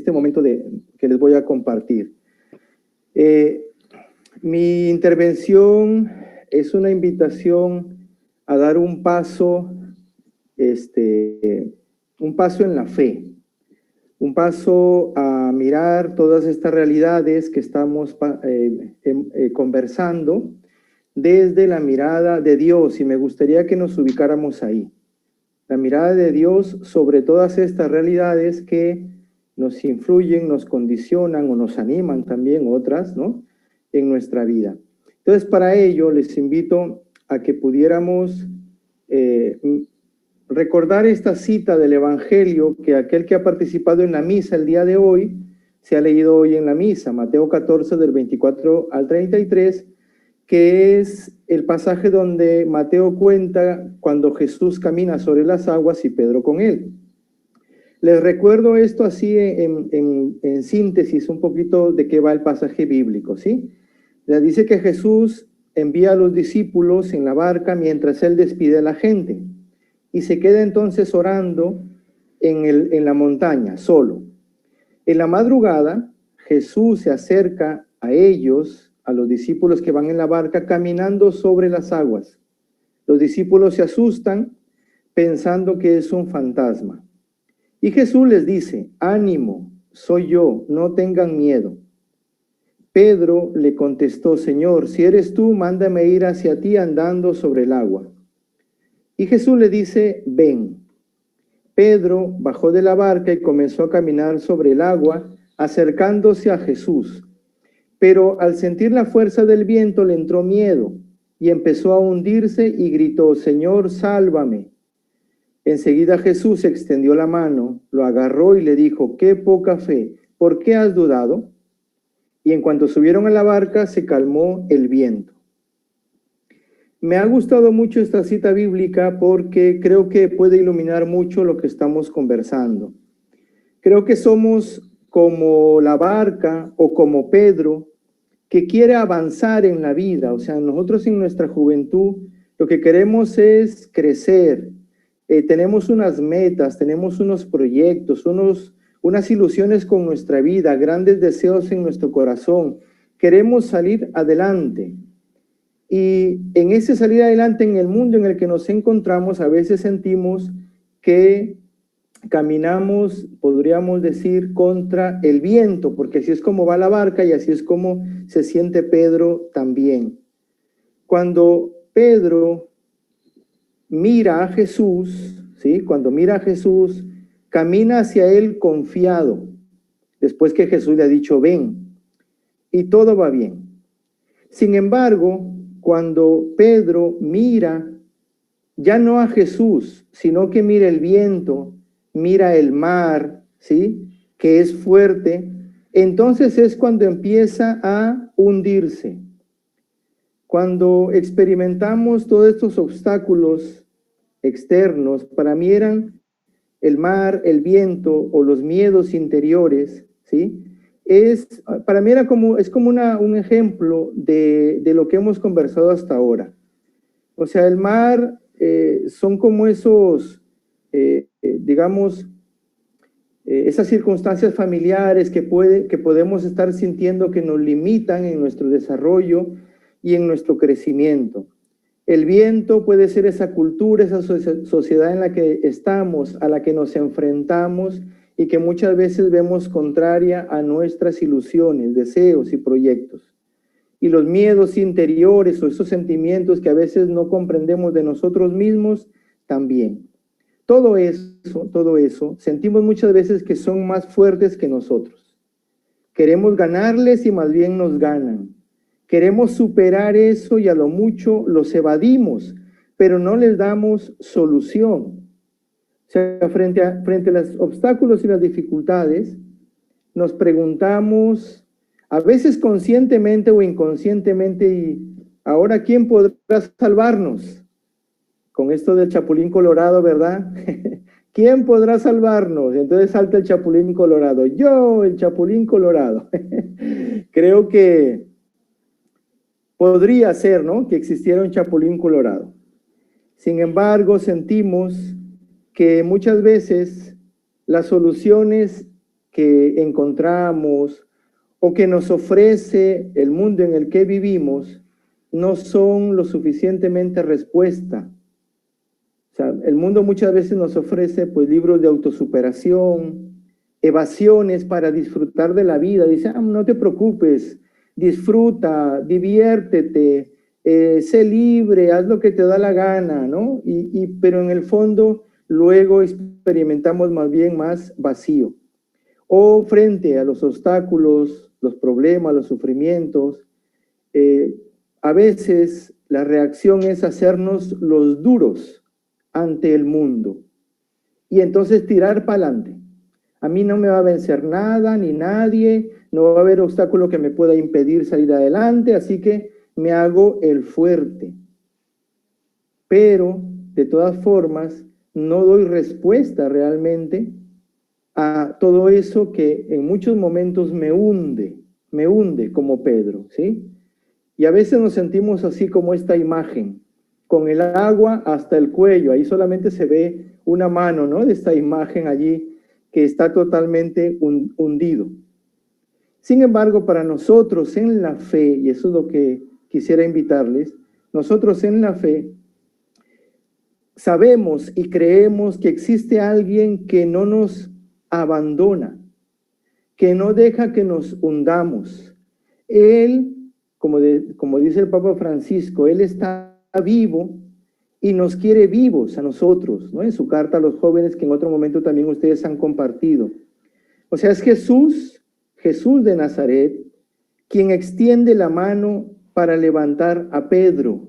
este momento que les voy a compartir. Mi intervención es una invitación a dar un paso en la fe, un paso a mirar todas estas realidades que estamos conversando desde la mirada de Dios, y me gustaría que nos ubicáramos ahí. La mirada de Dios sobre todas estas realidades que nos influyen, nos condicionan o nos animan también otras, ¿no?, en nuestra vida. Entonces, para ello, les invito a que pudiéramos recordar esta cita del Evangelio, que aquel que ha participado en la misa el día de hoy, se ha leído hoy en la misa, Mateo 14, del 24 al 33, que es el pasaje donde Mateo cuenta cuando Jesús camina sobre las aguas y Pedro con él. Les recuerdo esto así en síntesis, un poquito de qué va el pasaje bíblico, ¿sí? Ya dice que Jesús envía a los discípulos en la barca mientras él despide a la gente y se queda entonces orando en la montaña, solo. En la madrugada, Jesús se acerca a ellos, a los discípulos que van en la barca, caminando sobre las aguas. Los discípulos se asustan pensando que es un fantasma. Y Jesús les dice: ánimo, soy yo, no tengan miedo. Pedro le contestó: Señor, si eres tú, mándame ir hacia ti andando sobre el agua. Y Jesús le dice: ven. Pedro bajó de la barca y comenzó a caminar sobre el agua, acercándose a Jesús. Pero al sentir la fuerza del viento le entró miedo y empezó a hundirse y gritó: Señor, sálvame. Enseguida Jesús extendió la mano, lo agarró y le dijo: qué poca fe, ¿por qué has dudado? Y en cuanto subieron a la barca, se calmó el viento. Me ha gustado mucho esta cita bíblica porque creo que puede iluminar mucho lo que estamos conversando. Creo que somos como la barca o como Pedro, que quiere avanzar en la vida. O sea, nosotros en nuestra juventud lo que queremos es crecer. Tenemos unas metas, tenemos unos proyectos, unas ilusiones con nuestra vida, grandes deseos en nuestro corazón. Queremos salir adelante. Y en ese salir adelante en el mundo en el que nos encontramos, a veces sentimos que caminamos, podríamos decir, contra el viento, porque así es como va la barca y así es como se siente Pedro también. Cuando Pedro mira a Jesús, ¿sí? Cuando mira a Jesús, camina hacia él confiado, después que Jesús le ha dicho ven, y todo va bien. Sin embargo, cuando Pedro mira ya no a Jesús, sino que mira el viento, mira el mar, ¿sí?, que es fuerte, entonces es cuando empieza a hundirse. Cuando experimentamos todos estos obstáculos externos, para mí eran el mar, el viento o los miedos interiores, ¿sí? Para mí es como un ejemplo de lo que hemos conversado hasta ahora. O sea, el mar son como esos, digamos, esas circunstancias familiares que podemos estar sintiendo que nos limitan en nuestro desarrollo y en nuestro crecimiento. El viento puede ser esa cultura, esa sociedad en la que estamos, a la que nos enfrentamos y que muchas veces vemos contraria a nuestras ilusiones, deseos y proyectos. Y los miedos interiores o esos sentimientos que a veces no comprendemos de nosotros mismos también. Todo eso, sentimos muchas veces que son más fuertes que nosotros. Queremos ganarles y más bien nos ganan. Queremos superar eso y a lo mucho los evadimos, pero no les damos solución. O sea, frente a los obstáculos y las dificultades, nos preguntamos, a veces conscientemente o inconscientemente, ¿y ahora quién podrá salvarnos? Con esto del Chapulín Colorado, ¿verdad? ¿Quién podrá salvarnos? Entonces salta el Chapulín Colorado. Yo, el Chapulín Colorado. Creo que podría ser, ¿no?, que existiera un Chapulín Colorado. Sin embargo, sentimos que muchas veces las soluciones que encontramos o que nos ofrece el mundo en el que vivimos no son lo suficientemente respuesta. O sea, el mundo muchas veces nos ofrece pues libros de autosuperación, evasiones para disfrutar de la vida. Dice, no te preocupes, disfruta, diviértete, sé libre, haz lo que te da la gana, ¿no? Pero en el fondo luego experimentamos más bien más vacío. O frente a los obstáculos, los problemas, los sufrimientos, a veces la reacción es hacernos los duros ante el mundo y entonces tirar para adelante. A mí no me va a vencer nada ni nadie, no va a haber obstáculo que me pueda impedir salir adelante, así que me hago el fuerte. Pero, de todas formas, no doy respuesta realmente a todo eso que en muchos momentos me hunde como Pedro, ¿sí? Y a veces nos sentimos así como esta imagen, con el agua hasta el cuello, ahí solamente se ve una mano, ¿no? De esta imagen allí que está totalmente hundido. Sin embargo, para nosotros en la fe, y eso es lo que quisiera invitarles, nosotros en la fe sabemos y creemos que existe alguien que no nos abandona, que no deja que nos hundamos. Él, como dice el Papa Francisco, Él está vivo y nos quiere vivos a nosotros, ¿no? En su carta a los jóvenes que en otro momento también ustedes han compartido. O sea, es Jesús de Nazaret, quien extiende la mano para levantar a Pedro.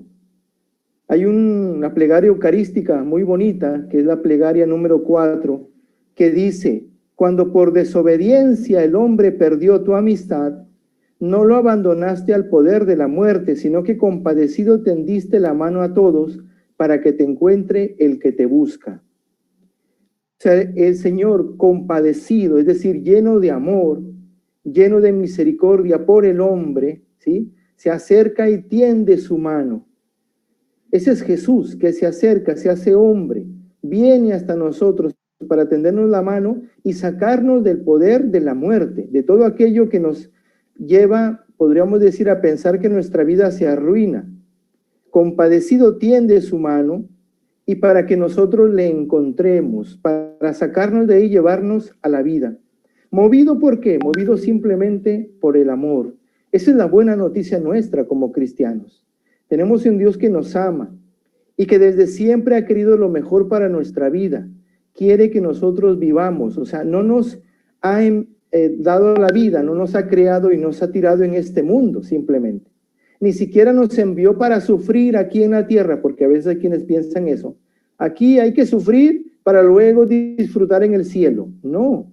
Hay una plegaria eucarística muy bonita, que es la plegaria número 4, que dice, cuando por desobediencia el hombre perdió tu amistad, no lo abandonaste al poder de la muerte, sino que compadecido tendiste la mano a todos para que te encuentre el que te busca. O sea, el Señor compadecido, es decir, lleno de amor, lleno de misericordia por el hombre, ¿sí? Se acerca y tiende su mano. Ese es Jesús que se acerca, se hace hombre, viene hasta nosotros para tendernos la mano y sacarnos del poder de la muerte, de todo aquello que nos lleva, podríamos decir, a pensar que nuestra vida se arruina. Compadecido tiende su mano y para que nosotros le encontremos, para sacarnos de ahí y llevarnos a la vida. ¿Movido por qué? Movido simplemente por el amor. Esa es la buena noticia nuestra como cristianos. Tenemos un Dios que nos ama y que desde siempre ha querido lo mejor para nuestra vida. Quiere que nosotros vivamos, o sea, no nos ha dado la vida, no nos ha creado y nos ha tirado en este mundo simplemente. Ni siquiera nos envió para sufrir aquí en la tierra, porque a veces hay quienes piensan eso. Aquí hay que sufrir para luego disfrutar en el cielo. No,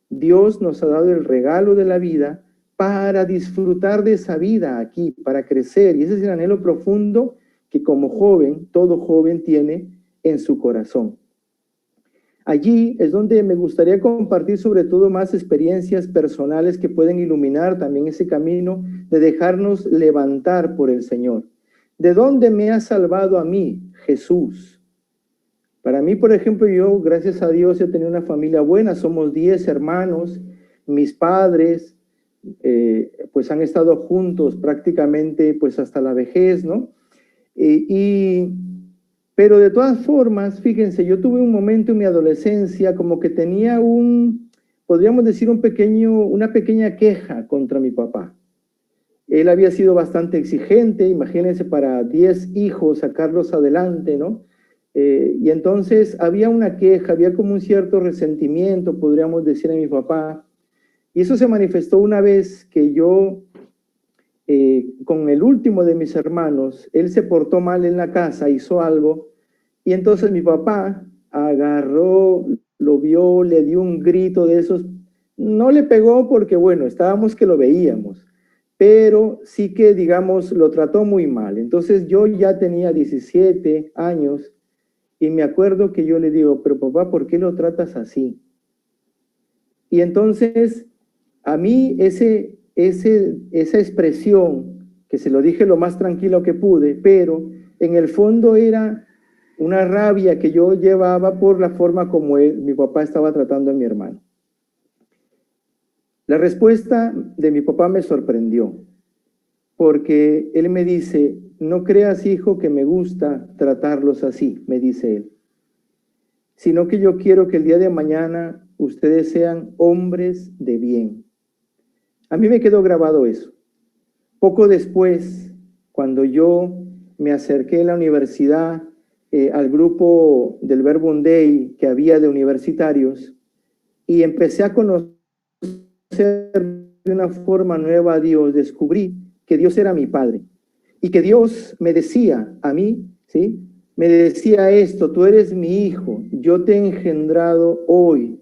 Dios nos ha dado el regalo de la vida para disfrutar de esa vida aquí, para crecer. Y ese es el anhelo profundo que como joven, todo joven tiene en su corazón. Allí es donde me gustaría compartir sobre todo más experiencias personales que pueden iluminar también ese camino de dejarnos levantar por el Señor. ¿De dónde me ha salvado a mí? Jesús. Para mí, por ejemplo, yo, gracias a Dios, he tenido una familia buena, somos 10 hermanos, mis padres, pues han estado juntos prácticamente pues hasta la vejez, ¿no? Pero de todas formas, fíjense, yo tuve un momento en mi adolescencia como que tenía podríamos decir una pequeña queja contra mi papá. Él había sido bastante exigente, imagínense, para 10 hijos sacarlos adelante, ¿no? Y entonces había una queja, había como un cierto resentimiento, podríamos decir, en mi papá. Y eso se manifestó una vez que yo, con el último de mis hermanos, él se portó mal en la casa, hizo algo, y entonces mi papá agarró, lo vio, le dio un grito de esos, no le pegó porque, bueno, estábamos que lo veíamos, pero sí que, digamos, lo trató muy mal. Entonces yo ya tenía 17 años, y me acuerdo que yo le digo, pero papá, ¿por qué lo tratas así? Y entonces a mí esa expresión, que se lo dije lo más tranquilo que pude, pero en el fondo era una rabia que yo llevaba por la forma como mi papá estaba tratando a mi hermano. La respuesta de mi papá me sorprendió, porque él me dice, no creas, hijo, que me gusta tratarlos así, me dice él, sino que yo quiero que el día de mañana ustedes sean hombres de bien. A mí me quedó grabado eso. Poco después, cuando yo me acerqué a la universidad, al grupo del Verbum Dei que había de universitarios, y empecé a conocer de una forma nueva a Dios, descubrí que Dios era mi Padre y que Dios me decía a mí, ¿sí? Me decía esto, tú eres mi hijo, yo te he engendrado hoy,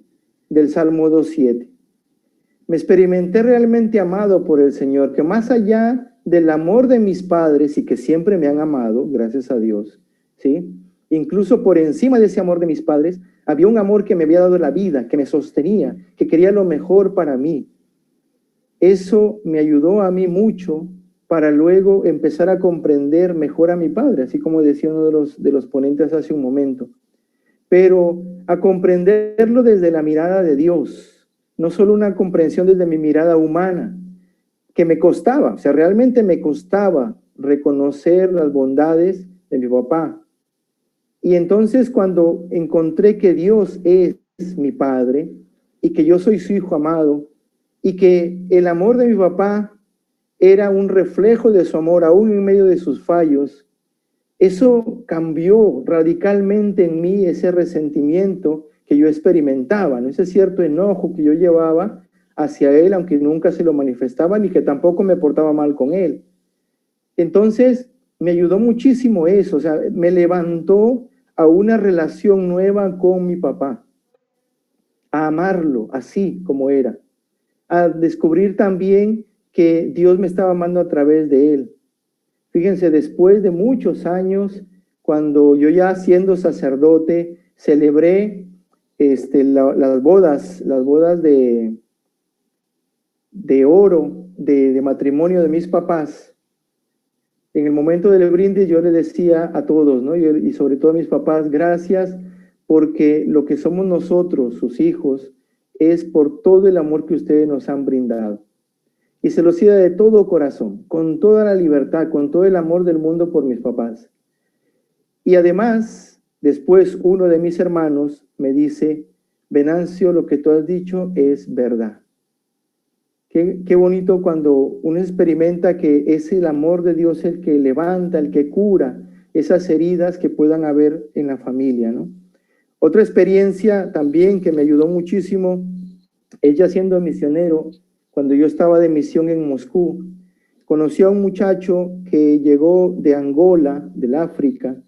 del Salmo 2:7. Me experimenté realmente amado por el Señor, que más allá del amor de mis padres y que siempre me han amado, gracias a Dios, ¿sí? Incluso por encima de ese amor de mis padres, había un amor que me había dado la vida, que me sostenía, que quería lo mejor para mí. Eso me ayudó a mí mucho para luego empezar a comprender mejor a mi padre, así como decía uno de los ponentes hace un momento. Pero a comprenderlo desde la mirada de Dios, no solo una comprensión desde mi mirada humana, que me costaba, o sea, realmente me costaba reconocer las bondades de mi papá. Y entonces cuando encontré que Dios es mi Padre y que yo soy su hijo amado y que el amor de mi papá era un reflejo de su amor aún en medio de sus fallos, eso cambió radicalmente en mí ese resentimiento que yo experimentaba, ¿no? Ese cierto enojo que yo llevaba hacia él, aunque nunca se lo manifestaba ni que tampoco me portaba mal con él. Entonces me ayudó muchísimo eso, o sea, me levantó a una relación nueva con mi papá, a amarlo así como era, a descubrir también que Dios me estaba amando a través de él. Fíjense, después de muchos años, cuando yo ya siendo sacerdote, celebré las bodas de oro, de matrimonio de mis papás. En el momento del brindis yo le decía a todos, ¿no? Y sobre todo a mis papás, gracias porque lo que somos nosotros, sus hijos, es por todo el amor que ustedes nos han brindado. Y se lo hacía de todo corazón, con toda la libertad, con todo el amor del mundo por mis papás. Y además, después uno de mis hermanos me dice, Venancio, lo que tú has dicho es verdad. Qué bonito cuando uno experimenta que es el amor de Dios el que levanta, el que cura esas heridas que puedan haber en la familia, ¿no? Otra experiencia también que me ayudó muchísimo, ella siendo misionero, cuando yo estaba de misión en Moscú, conocí a un muchacho que llegó de Angola, del África,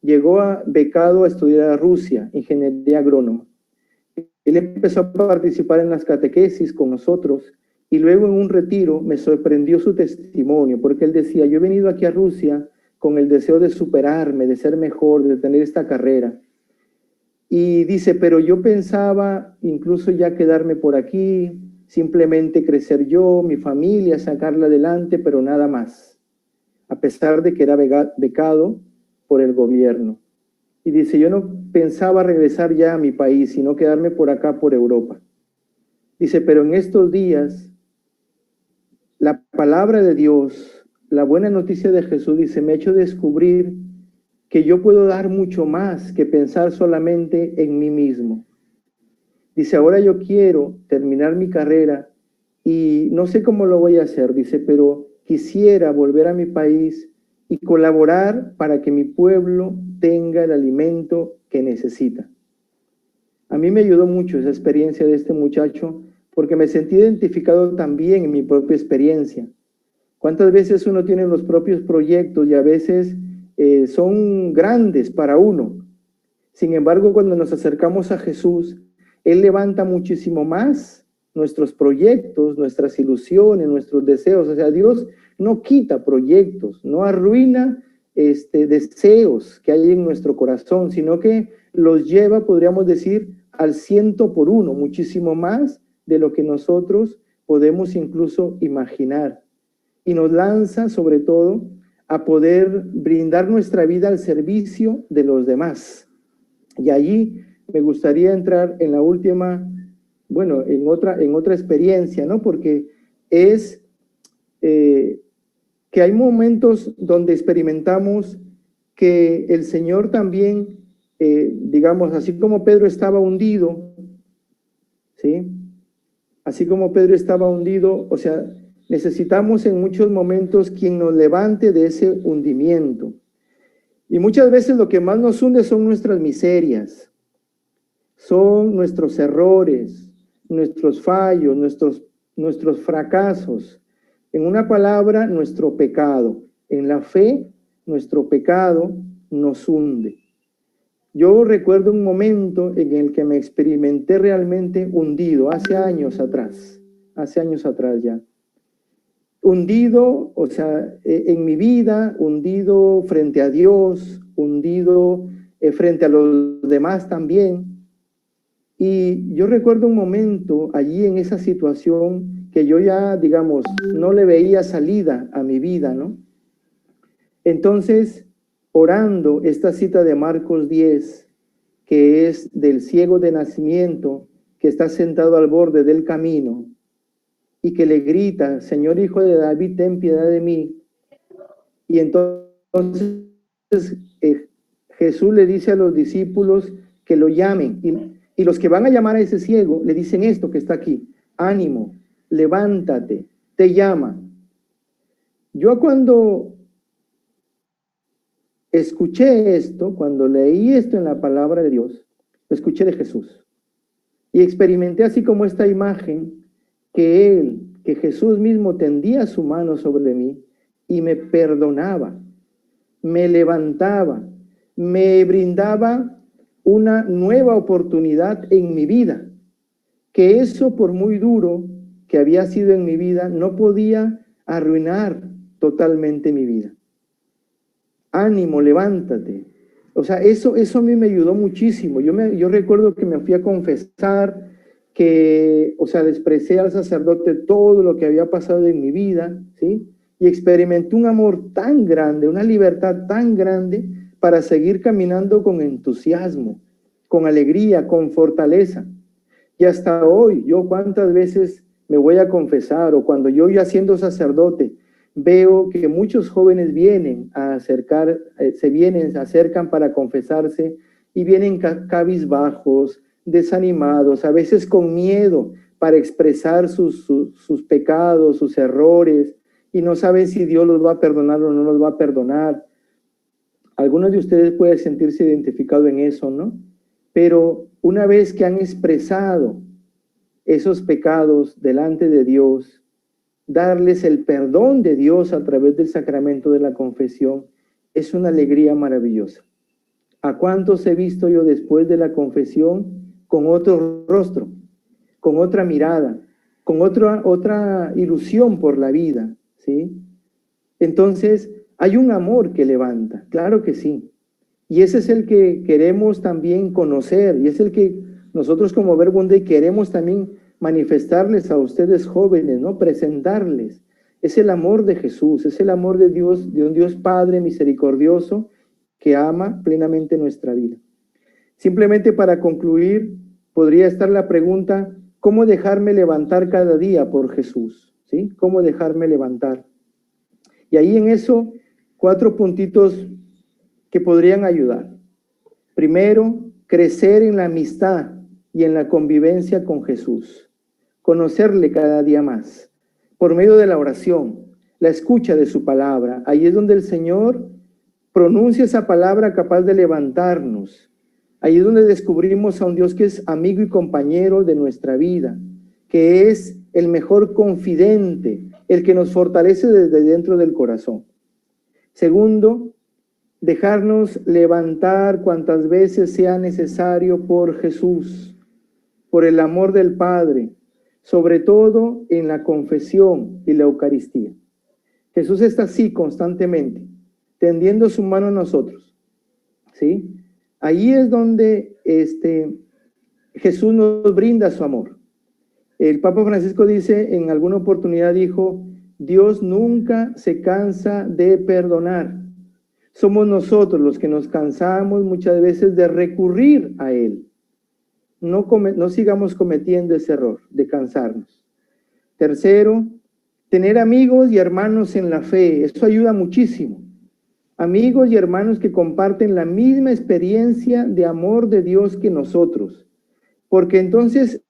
llegó becado a estudiar a Rusia, ingeniería agrónoma. Él empezó a participar en las catequesis con nosotros y luego en un retiro me sorprendió su testimonio, porque él decía, yo he venido aquí a Rusia con el deseo de superarme, de ser mejor, de tener esta carrera. Y dice, pero yo pensaba incluso ya quedarme por aquí, simplemente crecer yo, mi familia, sacarla adelante, pero nada más, a pesar de que era becado por el gobierno. Y dice, yo no pensaba regresar ya a mi país, sino quedarme por acá, por Europa. Dice, pero en estos días, la palabra de Dios, la buena noticia de Jesús, dice, me ha hecho descubrir que yo puedo dar mucho más que pensar solamente en mí mismo. Dice, ahora yo quiero terminar mi carrera y no sé cómo lo voy a hacer, dice, pero quisiera volver a mi país y colaborar para que mi pueblo tenga el alimento que necesita. A mí me ayudó mucho esa experiencia de este muchacho porque me sentí identificado también en mi propia experiencia. ¿Cuántas veces uno tiene los propios proyectos y a veces son grandes para uno? Sin embargo, cuando nos acercamos a Jesús, Él levanta muchísimo más nuestros proyectos, nuestras ilusiones, nuestros deseos. O sea, Dios no quita proyectos, no arruina deseos que hay en nuestro corazón, sino que los lleva, podríamos decir, al 100 por 1, muchísimo más de lo que nosotros podemos incluso imaginar. Y nos lanza, sobre todo, a poder brindar nuestra vida al servicio de los demás. Y allí me gustaría entrar en la última bueno, en otra experiencia, ¿no? Porque es que hay momentos donde experimentamos que el Señor también, digamos, así como Pedro estaba hundido, ¿sí? Así como Pedro estaba hundido, o sea, necesitamos en muchos momentos quien nos levante de ese hundimiento. Y muchas veces lo que más nos hunde son nuestras miserias, son nuestros errores, nuestros fallos, nuestros fracasos. En una palabra, nuestro pecado. En la fe, nuestro pecado nos hunde. Yo recuerdo un momento en el que me experimenté realmente hundido, hace años atrás ya. Hundido, o sea, en mi vida, hundido frente a Dios, hundido frente a los demás también. Y yo recuerdo un momento allí en esa situación que yo ya, digamos, no le veía salida a mi vida, ¿no? Entonces, orando esta cita de Marcos 10, que es del ciego de nacimiento, que está sentado al borde del camino y que le grita, Señor Hijo de David, ten piedad de mí. Y entonces Jesús le dice a los discípulos que lo llamen. Y los que van a llamar a ese ciego le dicen esto que está aquí, ánimo, levántate, te llama. Yo cuando escuché esto, cuando leí esto en la palabra de Dios, lo escuché de Jesús. Y experimenté así como esta imagen que Jesús mismo tendía su mano sobre mí y me perdonaba, me levantaba, me brindaba una nueva oportunidad en mi vida, que eso por muy duro que había sido en mi vida, no podía arruinar totalmente mi vida. Ánimo, levántate. O sea, eso a mí me ayudó muchísimo. Yo recuerdo que me fui a confesar, que, o sea, desprecié al sacerdote todo lo que había pasado en mi vida, ¿sí? Y experimenté un amor tan grande, una libertad tan grande para seguir caminando con entusiasmo, con alegría, con fortaleza. Y hasta hoy, yo cuántas veces me voy a confesar, o cuando yo ya siendo sacerdote, veo que muchos jóvenes vienen a acercar, se acercan para confesarse y vienen cabizbajos, desanimados, a veces con miedo para expresar sus pecados, sus errores, y no saben si Dios los va a perdonar o no los va a perdonar. Algunos de ustedes pueden sentirse identificados en eso, ¿no? Pero una vez que han expresado esos pecados delante de Dios, darles el perdón de Dios a través del sacramento de la confesión, es una alegría maravillosa. ¿A cuántos he visto yo después de la confesión con otro rostro, con otra mirada, con otra ilusión por la vida, ¿sí? Entonces, hay un amor que levanta, claro que sí. Y ese es el que queremos también conocer, y es el que nosotros como Verbo Dei queremos también manifestarles a ustedes jóvenes, ¿no? Presentarles. Es el amor de Jesús, es el amor de Dios, de un Dios Padre misericordioso que ama plenamente nuestra vida. Simplemente para concluir, podría estar la pregunta, ¿cómo dejarme levantar cada día por Jesús? ¿Sí? ¿Cómo dejarme levantar? Y ahí en eso, 4 puntitos que podrían ayudar. Primero, crecer en la amistad y en la convivencia con Jesús. Conocerle cada día más, por medio de la oración, la escucha de su palabra. Ahí es donde el Señor pronuncia esa palabra capaz de levantarnos. Ahí es donde descubrimos a un Dios que es amigo y compañero de nuestra vida, que es el mejor confidente, el que nos fortalece desde dentro del corazón. Segundo, dejarnos levantar cuantas veces sea necesario por Jesús, por el amor del Padre, sobre todo en la confesión y la Eucaristía. Jesús está así constantemente, tendiendo su mano a nosotros, ¿sí? Ahí es donde Jesús nos brinda su amor. El Papa Francisco dice, en alguna oportunidad dijo, Dios nunca se cansa de perdonar. Somos nosotros los que nos cansamos muchas veces de recurrir a Él. no sigamos cometiendo ese error de cansarnos. Tercero, tener amigos y hermanos en la fe, eso ayuda muchísimo. Amigos y hermanos que comparten la misma experiencia de amor de Dios que nosotros, porque entonces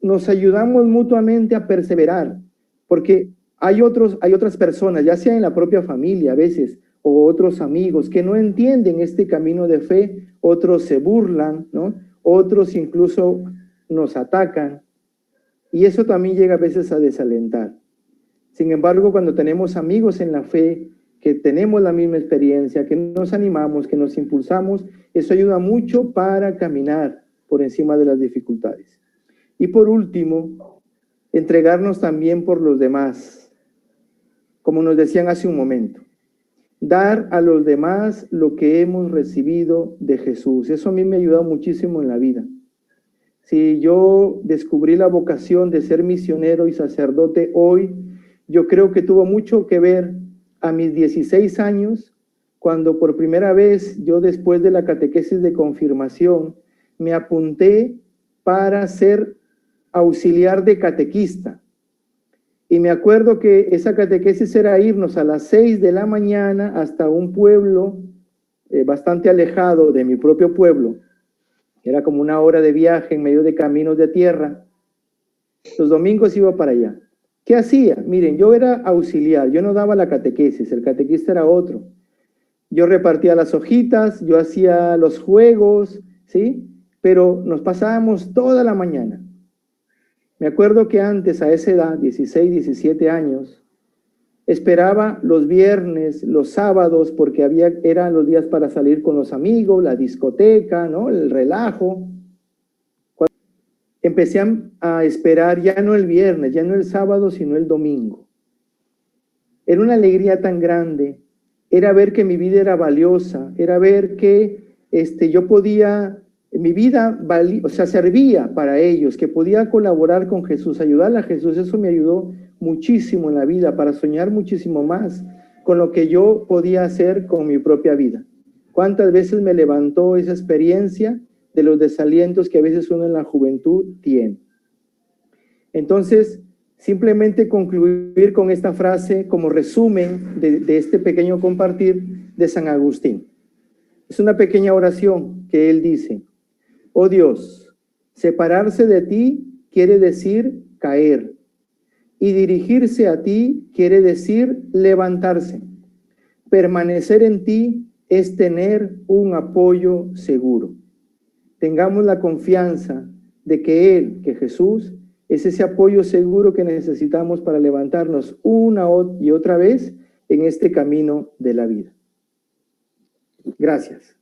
nos ayudamos mutuamente a perseverar, porque hay otras personas, ya sea en la propia familia a veces, o otros amigos que no entienden este camino de fe, otros se burlan, ¿no? Otros incluso nos atacan, y eso también llega a veces a desalentar. Sin embargo, cuando tenemos amigos en la fe, que tenemos la misma experiencia, que nos animamos, que nos impulsamos, eso ayuda mucho para caminar por encima de las dificultades. Y por último, entregarnos también por los demás, como nos decían hace un momento. Dar a los demás lo que hemos recibido de Jesús. Eso a mí me ha ayudado muchísimo en la vida. Si yo descubrí la vocación de ser misionero y sacerdote hoy, yo creo que tuvo mucho que ver a mis 16 años, cuando por primera vez yo, después de la catequesis de confirmación, me apunté para ser auxiliar de catequista. Y me acuerdo que esa catequesis era irnos a las 6 de la mañana hasta un pueblo bastante alejado de mi propio pueblo. Era como una hora de viaje en medio de caminos de tierra. Los domingos iba para allá. ¿Qué hacía? Miren, yo era auxiliar, yo no daba la catequesis, el catequista era otro. Yo repartía las hojitas, yo hacía los juegos, ¿sí? Pero nos pasábamos toda la mañana. Me acuerdo que antes, a esa edad, 16, 17 años, esperaba los viernes, los sábados, porque eran los días para salir con los amigos, la discoteca, ¿no? El relajo. Empecé a esperar ya no el viernes, ya no el sábado, sino el domingo. Era una alegría tan grande, era ver que mi vida era valiosa, era ver que yo podía, mi vida servía para ellos, que podía colaborar con Jesús, ayudarle a Jesús. Eso me ayudó muchísimo en la vida, para soñar muchísimo más con lo que yo podía hacer con mi propia vida. ¿Cuántas veces me levantó esa experiencia de los desalientos que a veces uno en la juventud tiene? Entonces, simplemente concluir con esta frase como resumen de este pequeño compartir de San Agustín. Es una pequeña oración que él dice: oh Dios, separarse de ti quiere decir caer, y dirigirse a ti quiere decir levantarse. Permanecer en ti es tener un apoyo seguro. Tengamos la confianza de que Él, que Jesús, es ese apoyo seguro que necesitamos para levantarnos una y otra vez en este camino de la vida. Gracias.